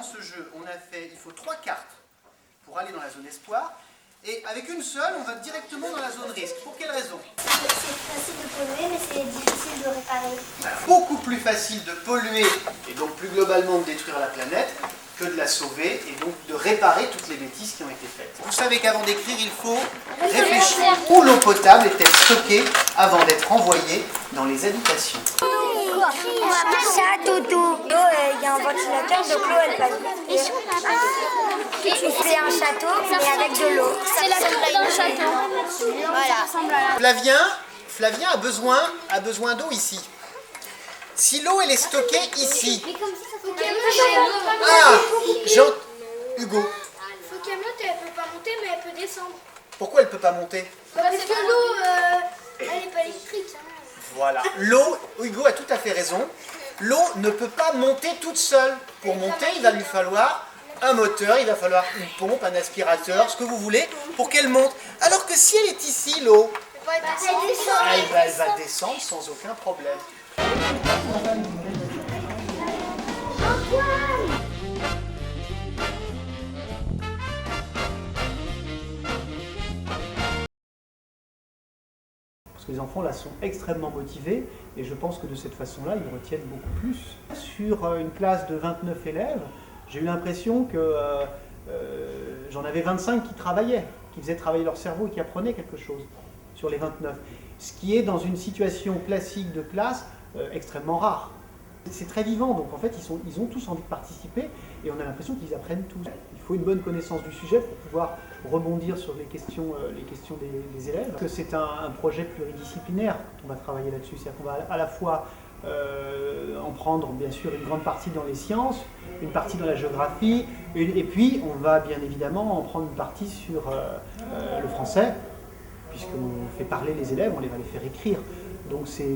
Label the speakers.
Speaker 1: dans ce jeu, il faut 3 cartes pour aller dans la zone espoir. Et avec une seule, on va directement dans la zone risque. Pour quelle raison?
Speaker 2: C'est facile de polluer, mais c'est difficile de réparer.
Speaker 1: Beaucoup plus facile de polluer, et donc plus globalement de détruire la planète, que de la sauver, et donc de réparer toutes les bêtises qui ont été faites. Vous savez qu'avant d'écrire, il faut réfléchir où l'eau potable est-elle stockée avant d'être envoyée dans les habitations.
Speaker 2: Ça, Toutou. Il y a un ventilateur, donc l'eau, elle passe. C'est un château, mais avec de l'eau. C'est la tour d'un château. Voilà.
Speaker 1: Flavien a besoin d'eau ici. Si l'eau elle est stockée ici. Ah, Hugo.
Speaker 3: Faut qu'elle monte, elle peut pas monter, mais elle peut descendre.
Speaker 1: Pourquoi elle peut pas monter?
Speaker 3: Parce que l'eau, elle est pas électrique. Hein.
Speaker 1: Voilà. L'eau, Hugo a tout à fait raison. L'eau ne peut pas monter toute seule. Pour monter, il va lui falloir un moteur, il va falloir une pompe, un aspirateur, ce que vous voulez, pour qu'elle monte. Alors que si elle est ici, l'eau, elle va descendre sans aucun problème. Parce que les enfants là sont extrêmement motivés et je pense que de cette façon-là, ils retiennent beaucoup plus. Sur une classe de 29 élèves, j'ai eu l'impression que j'en avais 25 qui travaillaient, qui faisaient travailler leur cerveau et qui apprenaient quelque chose sur les 29. Ce qui est dans une situation classique de classe extrêmement rare. C'est très vivant, donc en fait ils ont tous envie de participer et on a l'impression qu'ils apprennent tous. Il faut une bonne connaissance du sujet pour pouvoir rebondir sur les questions des élèves. C'est un projet pluridisciplinaire, on va travailler là-dessus, c'est-à-dire qu'on va à la fois en prendre bien sûr une grande partie dans les sciences, une partie dans la géographie, et puis on va bien évidemment en prendre une partie sur le français, puisqu'on fait parler les élèves, on va les faire écrire. Donc c'est